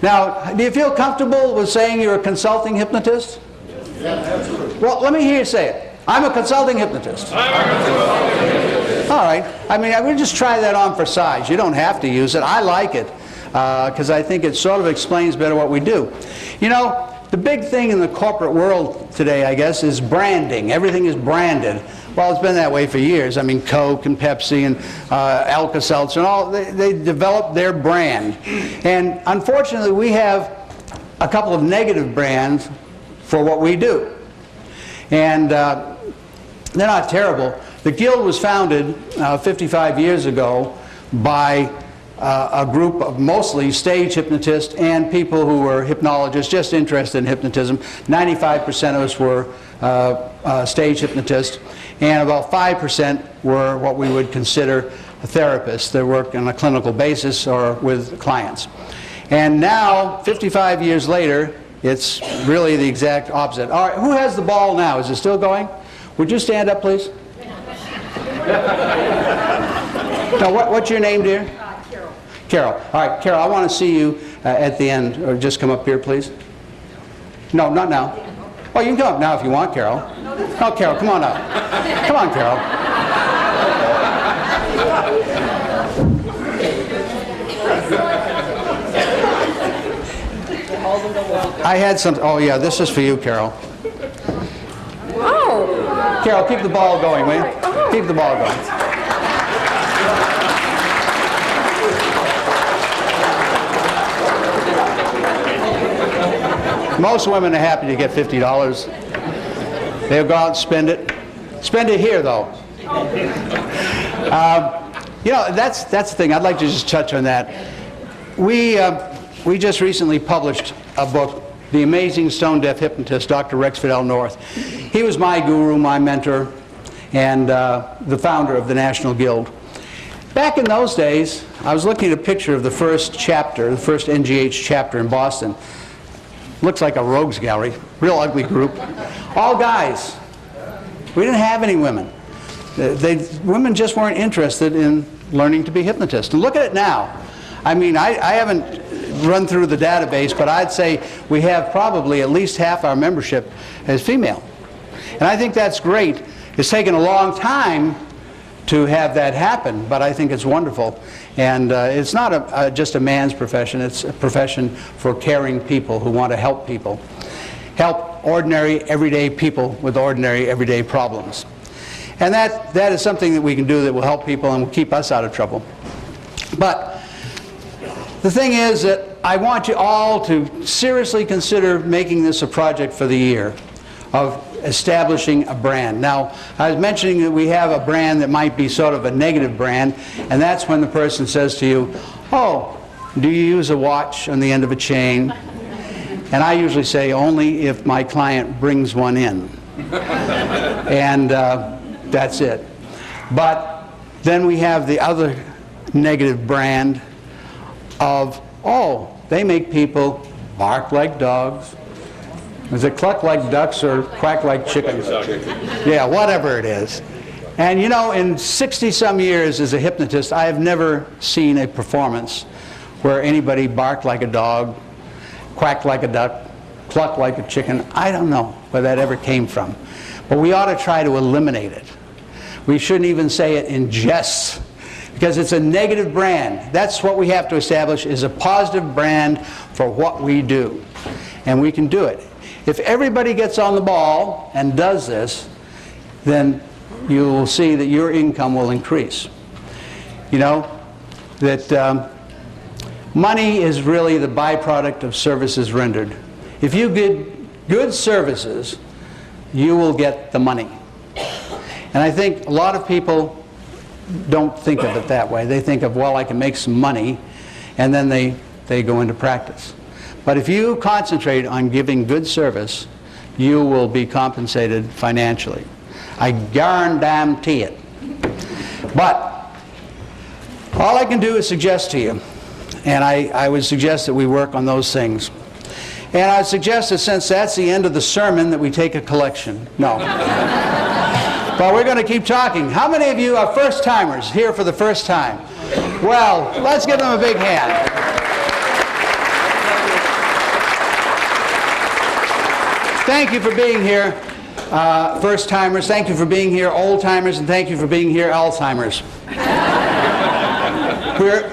Now, do you feel comfortable with saying you're a consulting hypnotist? Yeah, absolutely. Well, let me hear you say it. I'm a consulting hypnotist. I'm a consulting hypnotist. All right. I mean, I would just try that on for size. You don't have to use it. I like it because I think it sort of explains better what we do. You know, the big thing in the corporate world today, I guess, is branding. Everything is branded. Well, it's been that way for years. I mean, Coke and Pepsi and Alka-Seltzer and all, they developed their brand. And unfortunately, we have a couple of negative brands for what we do. And they're not terrible. The Guild was founded 55 years ago by a group of mostly stage hypnotists and people who were hypnologists just interested in hypnotism. 95% of us were stage hypnotists, and about 5% were what we would consider therapists that work on a clinical basis or with clients. And now, 55 years later, it's really the exact opposite. All right, who has the ball now? Is it still going? Would you stand up, please? Now, what's your name, dear? Carol. Carol. All right, Carol, I want to see you at the end, or just come up here, please. No, not now. Oh, you can come up now if you want, Carol. No, Carol, come on up. Come on, Carol. I had some, oh yeah, this is for you, Carol. Oh! Carol, keep the ball going, will you? Keep the ball going. Most women are happy to get $50. They'll go out and spend it. Spend it here, though. You know, that's the thing. I'd like to just touch on that. We just recently published a book the amazing stone-deaf hypnotist, Dr. Rex Fidel North. He was my guru, my mentor, and the founder of the National Guild. Back in those days, I was looking at a picture of the first chapter, the first NGH chapter in Boston. Looks like a rogues gallery, real ugly group. All guys. We didn't have any women. Women just weren't interested in learning to be hypnotists. And look at it now. I mean, I haven't run through the database, but I'd say we have probably at least half our membership as female. And I think that's great. It's taken a long time to have that happen, but I think it's wonderful. And it's not just a man's profession, it's a profession for caring people who want to help people. Help ordinary, everyday people with ordinary, everyday problems. And that is something that we can do that will help people and will keep us out of trouble. But the thing is that I want you all to seriously consider making this a project for the year of establishing a brand. Now, I was mentioning that we have a brand that might be sort of a negative brand, and that's when the person says to you, "Oh, do you use a watch on the end of a chain?" And I usually say, "Only if my client brings one in." And that's it. But then we have the other negative brand of, "Oh, they make people bark like dogs." Is it cluck like ducks or quack like chickens? Yeah, whatever it is. And you know, in 60-some years as a hypnotist, I have never seen a performance where anybody barked like a dog, quacked like a duck, clucked like a chicken. I don't know where that ever came from. But we ought to try to eliminate it. We shouldn't even say it in jest, because it's a negative brand. That's what we have to establish, is a positive brand for what we do. And we can do it. If everybody gets on the ball and does this, then you'll see that your income will increase. You know, that money is really the byproduct of services rendered. If you get good services, you will get the money. And I think a lot of people don't think of it that way. They think of, well, I can make some money, and then they go into practice. But if you concentrate on giving good service, you will be compensated financially. I guarantee it. But all I can do is suggest to you, and I would suggest that we work on those things. And I would suggest that since that's the end of the sermon, that we take a collection. No. But we're going to keep talking. How many of you are first-timers here for the first time? Well, let's give them a big hand. Thank you for being here, first-timers. Thank you for being here, old-timers, and thank you for being here, Alzheimer's.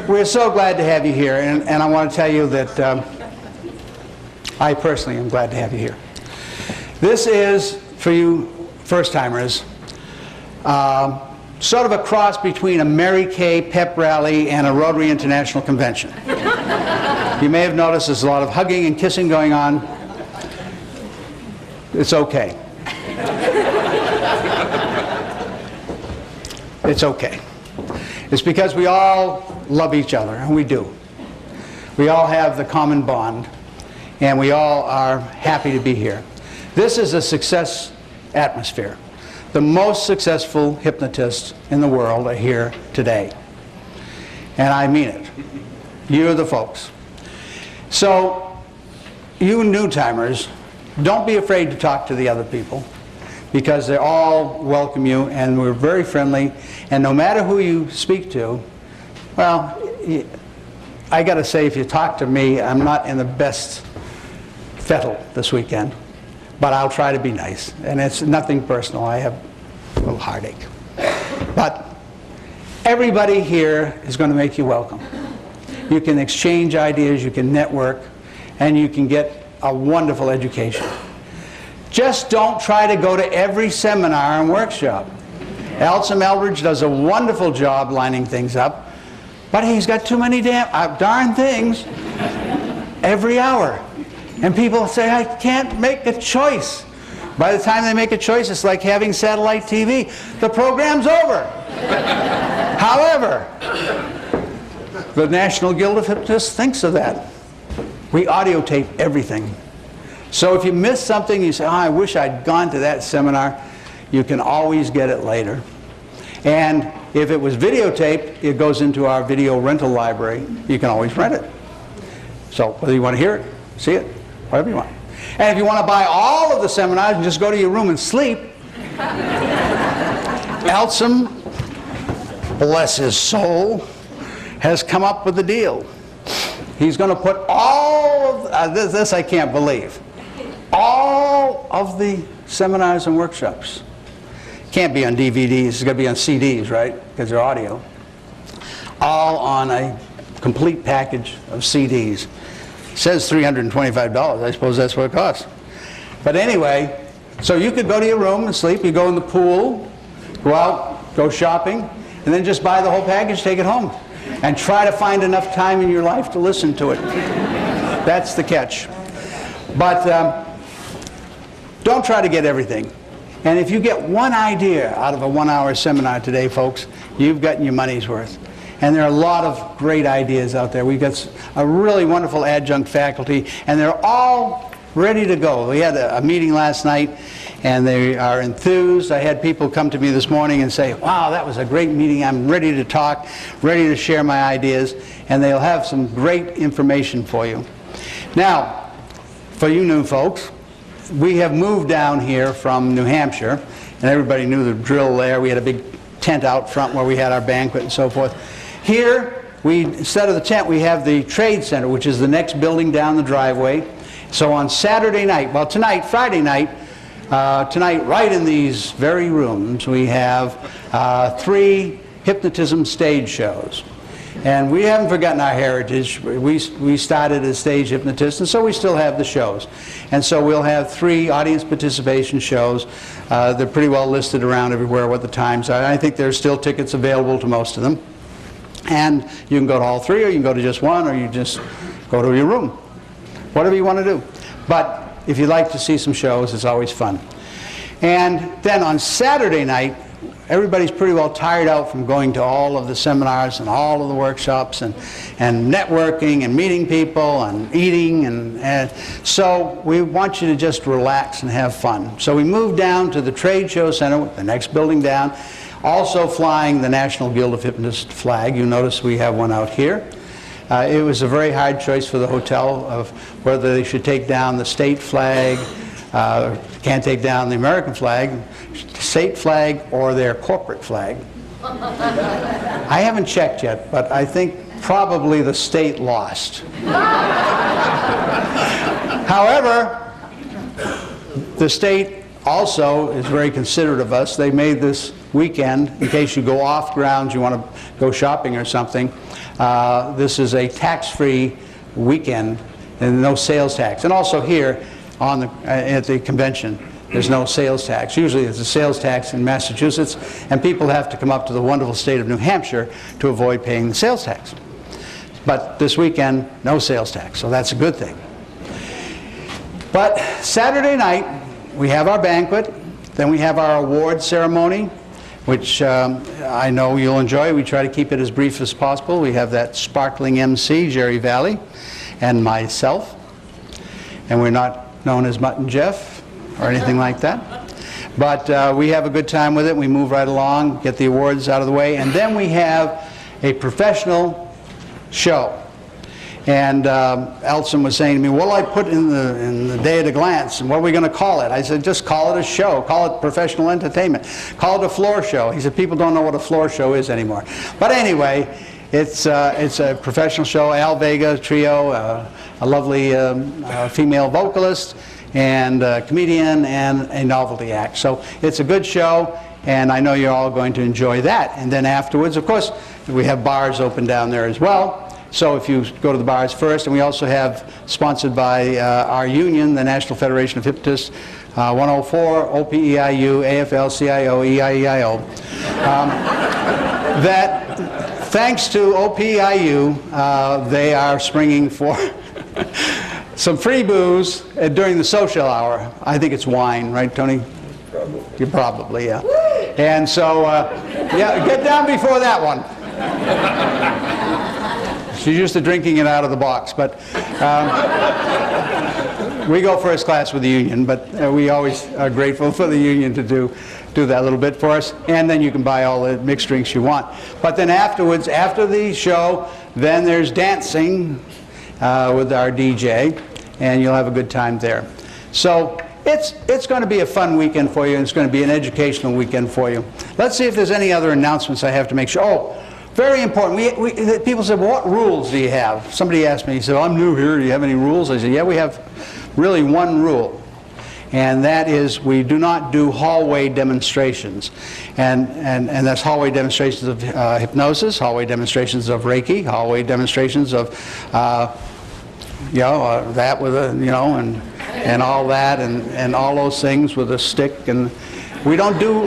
We're so glad to have you here, and I want to tell you that I personally am glad to have you here. This is, for you first-timers, sort of a cross between a Mary Kay pep rally and a Rotary International Convention. You may have noticed there's a lot of hugging and kissing going on. It's okay. It's okay. It's because we all love each other, and we do. We all have the common bond, and we all are happy to be here. This is a success atmosphere. The most successful hypnotists in the world are here today. And I mean it. You're the folks. So, you new-timers, don't be afraid to talk to the other people, because they all welcome you, and we're very friendly. And no matter who you speak to, well, I got to say, if you talk to me, I'm not in the best fettle this weekend, but I'll try to be nice. And it's nothing personal. I have a little heartache. But everybody here is going to make you welcome. You can exchange ideas, you can network, and you can get a wonderful education. Just don't try to go to every seminar and workshop. Elsom Eldridge does a wonderful job lining things up, but he's got too many darn things every hour. And people say, I can't make a choice. By the time they make a choice, it's like having satellite TV. The program's over. However, the National Guild of Hypnotists thinks of that. We audio tape everything. So if you miss something, you say, oh, I wish I'd gone to that seminar, you can always get it later. And if it was videotaped, it goes into our video rental library. You can always rent it. So whether you want to hear it, see it, whatever you want. And if you want to buy all of the seminars and just go to your room and sleep, Elsom, bless his soul, has come up with a deal. He's going to put all of, this I can't believe, all of the seminars and workshops. Can't be on DVDs, it's going to be on CDs, right? Because they're audio. All on a complete package of CDs. It says $325. I suppose that's what it costs. But anyway, so you could go to your room and sleep. You go in the pool, go out, go shopping, and then just buy the whole package, take it home. And try to find enough time in your life to listen to it. That's the catch. But don't try to get everything. And if you get one idea out of a 1-hour seminar today, folks, you've gotten your money's worth. And there are a lot of great ideas out there. We've got a really wonderful adjunct faculty, and they're all ready to go. We had a meeting last night, and they are enthused. I had people come to me this morning and say, wow, that was a great meeting. I'm ready to talk, ready to share my ideas, and they'll have some great information for you. Now, for you new folks, we have moved down here from New Hampshire, and everybody knew the drill there. We had a big tent out front where we had our banquet and so forth. Here, instead of the tent, we have the Trade Center, which is the next building down the driveway. So on Saturday night, well tonight, Friday night, tonight right in these very rooms, we have 3 hypnotism stage shows. And we haven't forgotten our heritage. We started as stage hypnotists, and so we still have the shows. And so we'll have 3 audience participation shows. They're pretty well listed around everywhere what the times are. I think there's still tickets available to most of them. And you can go to all 3, or you can go to just one, or you just go to your room. Whatever you want to do. But if you'd like to see some shows, it's always fun. And then on Saturday night, everybody's pretty well tired out from going to all of the seminars and all of the workshops and networking and meeting people and eating. And so we want you to just relax and have fun. So we moved down to the Trade Show Center, the next building down, also flying the National Guild of Hypnotists flag. You notice we have one out here. It was a very hard choice for the hotel of whether they should take down the state flag, can't take down the American flag, state flag, or their corporate flag. I haven't checked yet, but I think probably the state lost. However, the state also is very considerate of us. They made this weekend, in case you go off grounds, you want to go shopping or something, this is a tax-free weekend and no sales tax. And also here on at the convention, there's no sales tax. Usually there's a sales tax in Massachusetts, and people have to come up to the wonderful state of New Hampshire to avoid paying the sales tax. But this weekend, no sales tax, so that's a good thing. But Saturday night, we have our banquet, then we have our award ceremony, which I know you'll enjoy. We try to keep it as brief as possible. We have that sparkling MC, Jerry Valley, and myself. And we're not known as Mutt and Jeff or anything like that. But we have a good time with it. We move right along, get the awards out of the way, and then we have a professional show. And Elson was saying to me, what'll I put in the day at a glance, and what are we going to call it? I said, just call it a show. Call it professional entertainment. Call it a floor show. He said, people don't know what a floor show is anymore. But anyway, it's a professional show. Al Vega trio, a lovely female vocalist, and a comedian, and a novelty act. So it's a good show, and I know you're all going to enjoy that. And then afterwards, of course, we have bars open down there as well. So if you go to the bars first, and we also have, sponsored by our union, the National Federation of Hypnotists, 104 OPEIU, AFL-CIO, EIEIO, that thanks to OPEIU, they are springing for some free booze during the social hour. I think it's wine, right, Tony? Probably. Probably, yeah. And so, yeah, get down before that one. She's used to drinking it out of the box, but We go first class with the union, but we always are grateful for the union to do that little bit for us. And then you can buy all the mixed drinks you want. But then afterwards, after the show, then there's dancing with our DJ, and you'll have a good time there. So it's going to be a fun weekend for you, and it's going to be an educational weekend for you. Let's see if there's any other announcements I have to make sure. Oh, very important. People said, well, what rules do you have? Somebody asked me, he said, I'm new here, do you have any rules? I said, yeah, we have really one rule. And that is, we do not do hallway demonstrations. And that's hallway demonstrations of hypnosis, hallway demonstrations of Reiki, hallway demonstrations of, that with a, and all that, and all those things with a stick. And we don't do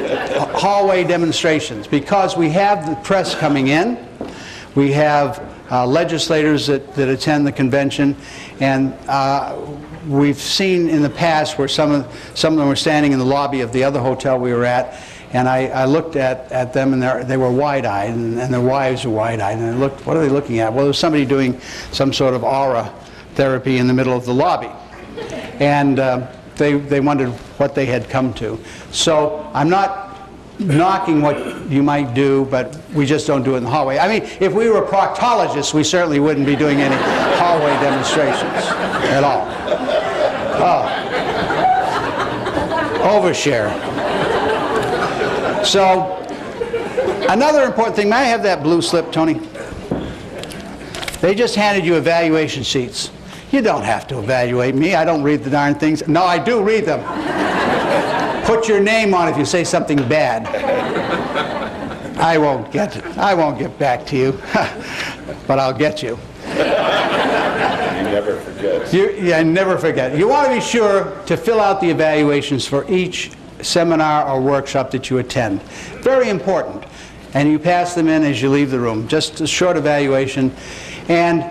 hallway demonstrations because we have the press coming in. We have legislators that attend the convention, and we've seen in the past where some of them were standing in the lobby of the other hotel we were at, and I looked at them, and they were wide-eyed, and their wives were wide-eyed, and I looked, what are they looking at? Well, there was somebody doing some sort of aura therapy in the middle of the lobby, and they wondered what they had come to. So I'm not knocking what you might do, but we just don't do it in the hallway. I mean, if we were proctologists, we certainly wouldn't be doing any hallway demonstrations at all. Oh. Overshare. So, another important thing, may I have that blue slip, Tony? They just handed you evaluation sheets. You don't have to evaluate me. I don't read the darn things. No, I do read them. Put your name on if you say something bad. I won't get back to you, but I'll get you. You never forget. Yeah, never forget. You want to be sure to fill out the evaluations for each seminar or workshop that you attend. Very important. And you pass them in as you leave the room. Just a short evaluation. And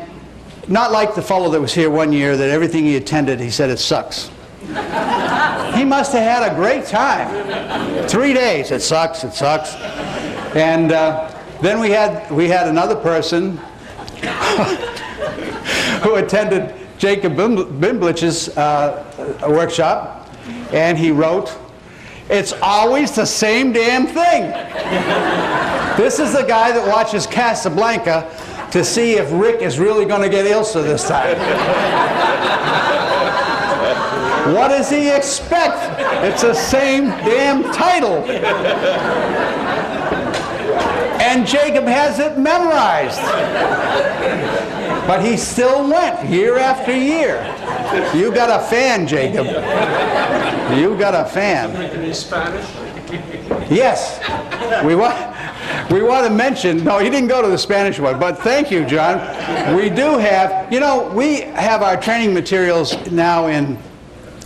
not like the fellow that was here one year that everything he attended, he said it sucks. He must have had a great time. 3 days, it sucks, it sucks. And then we had another person who attended Jacob Bimblich's workshop, and he wrote, "It's always the same damn thing." This is the guy that watches Casablanca to see if Rick is really going to get Ilsa this time. What does he expect? It's the same damn title. And Jacob has it memorized. But he still went year after year. You got a fan, Jacob. You got a fan. In Spanish? Yes. We want to mention, no, he didn't go to the Spanish one, but thank you, John. We do have, we have our training materials now in,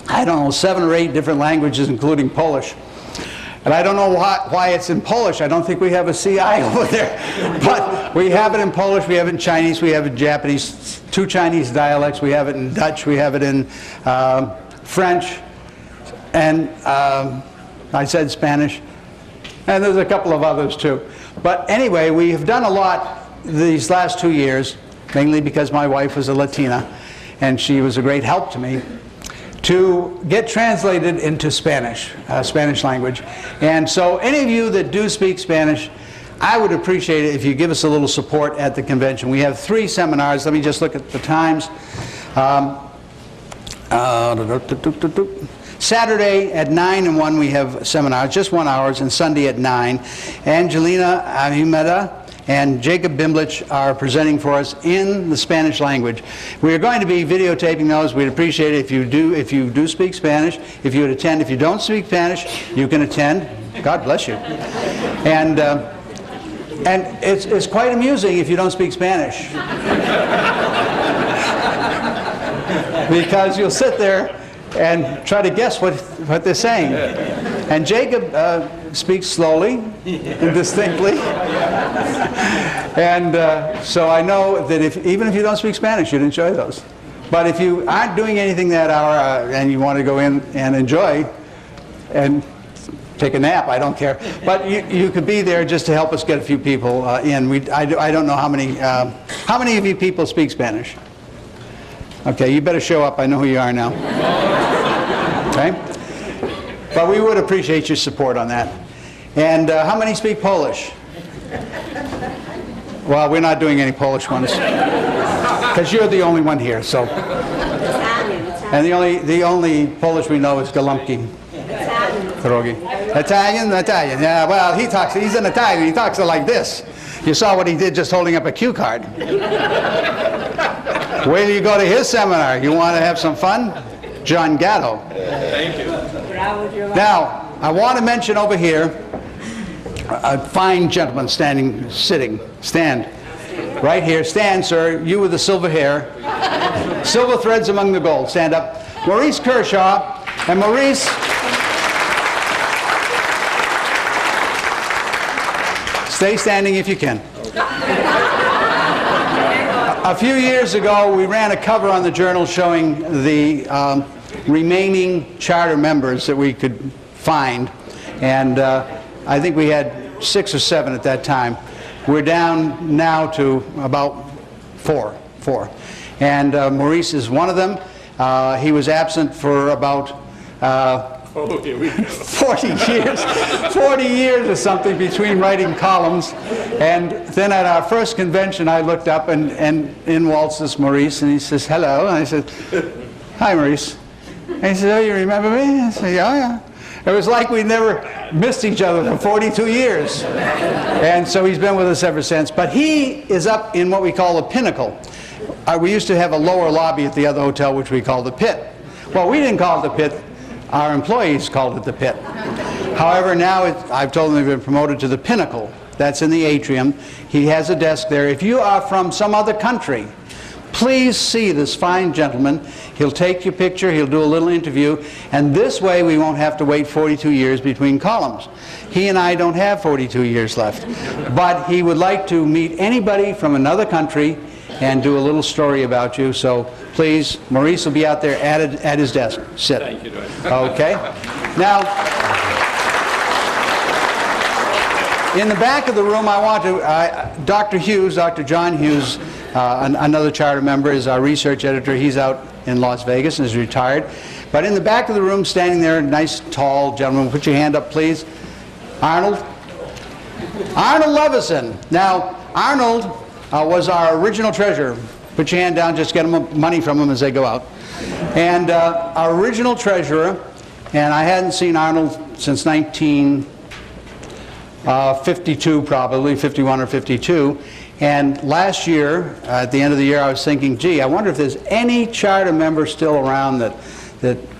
I don't know, 7 or 8 different languages, including Polish. And I don't know why it's in Polish. I don't think we have a CI over there. But we have it in Polish, we have it in Chinese, we have it in Japanese, 2 Chinese dialects, we have it in Dutch, we have it in French, and I said Spanish. And there's a couple of others too. But anyway, we have done a lot these last 2 years, mainly because my wife was a Latina, and she was a great help to me, to get translated into Spanish, Spanish language. And so any of you that do speak Spanish, I would appreciate it if you give us a little support at the convention. We have 3 seminars. Let me just look at the times. Saturday at 9 and 1 we have seminars, just 1 hour, and Sunday at 9. Angelina Ahimeda and Jacob Bimblich are presenting for us in the Spanish language. We are going to be videotaping those. We'd appreciate it if you do speak Spanish. If you would attend. If you don't speak Spanish, you can attend. God bless you. And it's quite amusing if you don't speak Spanish. Because you'll sit there and try to guess what they're saying. And Jacob speaks slowly and distinctly. And so I know that even if you don't speak Spanish, you'd enjoy those. But if you aren't doing anything that hour and you want to go in and enjoy and take a nap, I don't care. But you could be there just to help us get a few people in. I don't know how many of you people speak Spanish. Okay, you better show up. I know who you are now. Okay? But we would appreciate your support on that. And how many speak Polish? Well, we're not doing any Polish ones. Because you're the only one here, so. And the only Polish we know is Gołąbki. Pierogi. Italian? Italian. Yeah, well, he's an Italian. He talks like this. You saw what he did just holding up a cue card. Wait till you go to his seminar. You want to have some fun? John Gatto. Thank you. Now, I want to mention over here a fine gentleman stand right here. Stand, sir. You with the silver hair. Silver threads among the gold. Stand up. Maurice Kershaw. And Maurice, stay standing if you can. A few years ago, we ran a cover on the journal showing the remaining charter members that we could find. And I think we had 6 or 7 at that time. We're down now to about 4. And Maurice is one of them. He was absent for about 40 years or something between writing columns. And then at our first convention, I looked up and in waltzes Maurice, and he says, hello. And I said, hi, Maurice. And he said, oh, you remember me? I said, yeah. It was like we never missed each other for 42 years. And so he's been with us ever since. But he is up in what we call the Pinnacle. We used to have a lower lobby at the other hotel, which we called the Pit. Well, we didn't call it the Pit. Our employees called it the Pit. However, now I've told them they've been promoted to the Pinnacle. That's in the atrium. He has a desk there. If you are from some other country, please see this fine gentleman. He'll take your picture, he'll do a little interview, and this way we won't have to wait 42 years between columns. He and I don't have 42 years left. But he would like to meet anybody from another country and do a little story about you. So please, Maurice will be out there at his desk. Sit. Thank you, Dwight. Okay. Now, in the back of the room, I want to, Dr. John Hughes, another charter member, is our research editor. He's out in Las Vegas and is retired. But in the back of the room, standing there, nice, tall gentleman, put your hand up, please. Arnold Levison. Now, Arnold was our original treasurer. Put your hand down, just get them money from them as they go out. And our original treasurer, and I hadn't seen Arnold since 1952, probably, 51 or 52. And last year, at the end of the year, I was thinking, gee, I wonder if there's any charter member still around that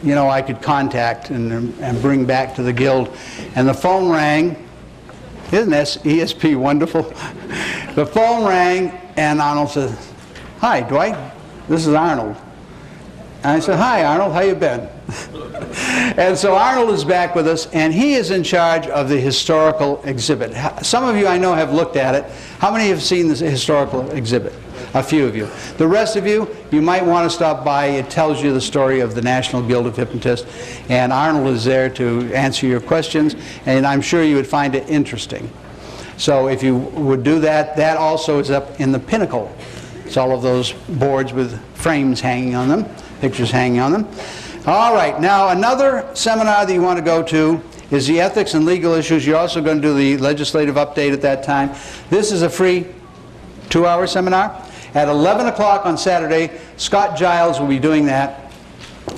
you know, I could contact and bring back to the Guild. And the phone rang. Isn't ESP wonderful? The phone rang, and Arnold said, hi, Dwight, this is Arnold. And I said, hi, Arnold, how you been? And so Arnold is back with us, and he is in charge of the historical exhibit. Some of you I know have looked at it. How many have seen this historical exhibit? A few of you. The rest of you, you might want to stop by. It tells you the story of the National Guild of Hypnotists, and Arnold is there to answer your questions, and I'm sure you would find it interesting. So if you would do that, that also is up in the Pinnacle. It's all of those boards with frames hanging on them, pictures hanging on them. All right, now another seminar that you want to go to is the ethics and legal issues. You're also going to do the legislative update at that time. This is a free 2-hour seminar. At 11 o'clock on Saturday, Scott Giles will be doing that.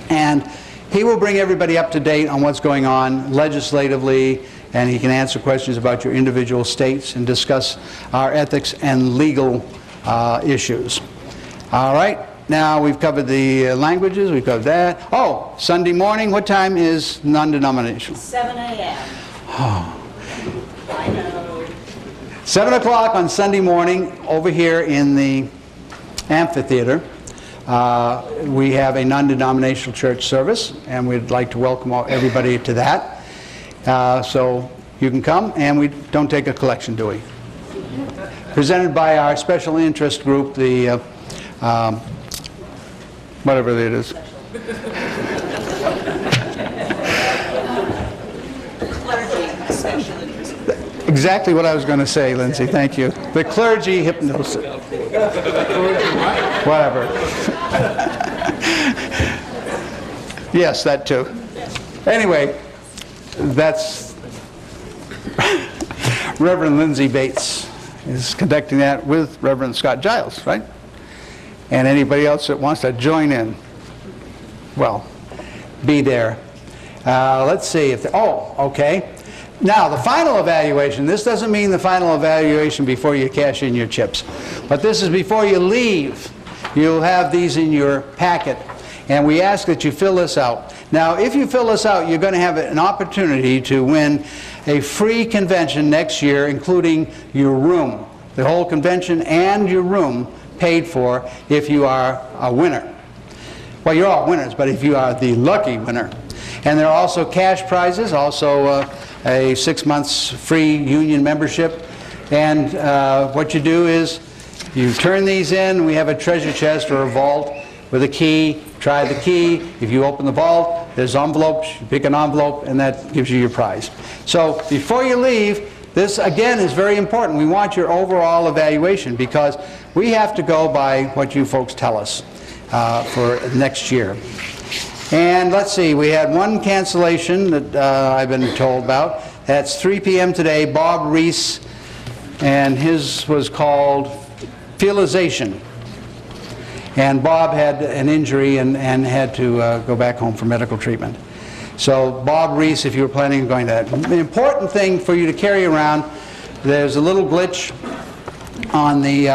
And he will bring everybody up to date on what's going on legislatively, and he can answer questions about your individual states and discuss our ethics and legal issues. All right. Now, we've covered the languages, we've covered that. Oh, Sunday morning, what time is non-denominational? 7 a.m. Oh. I know. 7 o'clock on Sunday morning over here in the amphitheater. We have a non-denominational church service, and we'd like to welcome everybody to that. So you can come, and we don't take a collection, do we? Presented by our special interest group, the whatever it is. Exactly what I was going to say, Lindsay. Thank you. The clergy hypnosis. Whatever. Yes, that too. Anyway, that's Reverend Lindsay Bates is conducting that with Reverend Scott Giles, right? And anybody else that wants to join in, well, be there. Let's see if, okay. Now, the final evaluation, this doesn't mean the final evaluation before you cash in your chips, but this is before you leave. You'll have these in your packet, and we ask that you fill this out. Now, if you fill this out, you're going to have an opportunity to win a free convention next year, including your room, the whole convention and your room paid for if you are a winner. Well, you're all winners, but if you are the lucky winner. And there are also cash prizes, also a 6 months free union membership. And what you do is you turn these in. We have a treasure chest or a vault with a key. Try the key. If you open the vault, there's envelopes. You pick an envelope, and that gives you your prize. So before you leave, this again is very important. We want your overall evaluation because we have to go by what you folks tell us for next year. And let's see, we had one cancellation that I've been told about. That's 3 p.m. today, Bob Reese, and his was called Feelization. And Bob had an injury and had to go back home for medical treatment. So Bob Reese, if you were planning on going to that. The important thing for you to carry around, there's a little glitch on the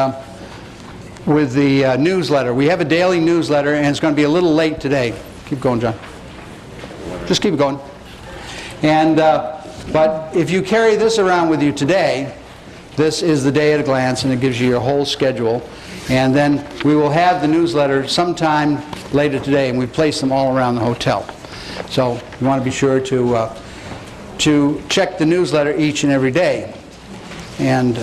with the newsletter. We have a daily newsletter, and it's going to be a little late today. Keep going, John. Just keep going. And but if you carry this around with you today, this is the day at a glance, and it gives you your whole schedule. And then we will have the newsletter sometime later today, and we place them all around the hotel. So you want to be sure to check the newsletter each and every day. And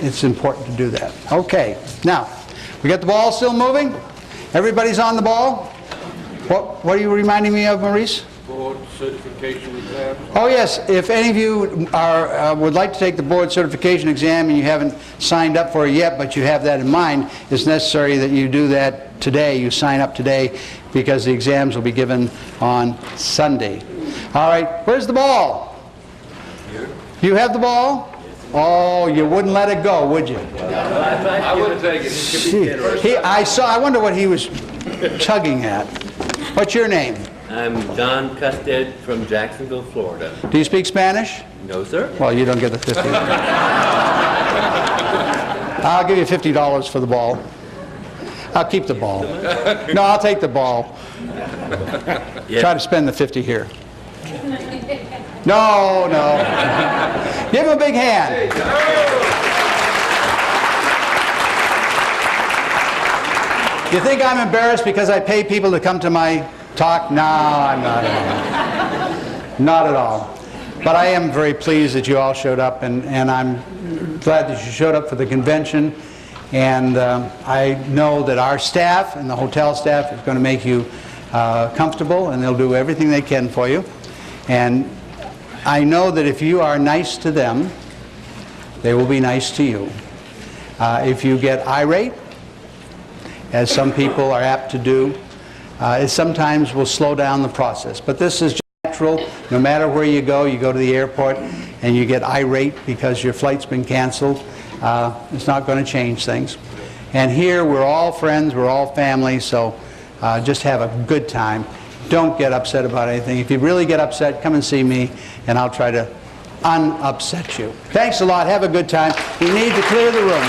it's important to do that. Okay, now, we got the ball still moving? Everybody's on the ball? What are you reminding me of, Maurice? Board certification exam. Oh yes, if any of you are, would like to take the board certification exam and you haven't signed up for it yet, but you have that in mind, it's necessary that you do that today. You sign up today because the exams will be given on Sunday. All right, where's the ball? Here. You have the ball? Oh, you wouldn't let it go, would you? I would take it. He could be generous. I wonder what he was chugging at. What's your name? I'm Don Custed from Jacksonville, Florida. Do you speak Spanish? No, sir. Well, you don't get the 50. I'll give you $50 for the ball. I'll keep the ball. No, I'll take the ball. Yeah. Try to spend the 50 here. No. Give him a big hand. You think I'm embarrassed because I pay people to come to my talk? No, I'm not at all. Not at all. But I am very pleased that you all showed up, and I'm glad that you showed up for the convention. And I know that our staff and the hotel staff is going to make you comfortable, and they'll do everything they can for you. And I know that if you are nice to them, they will be nice to you. If you get irate, as some people are apt to do, it sometimes will slow down the process. But this is natural. No matter where you go to the airport and you get irate because your flight's been canceled, it's not going to change things. And here we're all friends, we're all family, so just have a good time. Don't get upset about anything. If you really get upset, come and see me, and I'll try to un-upset you. Thanks a lot. Have a good time. We need to clear the room.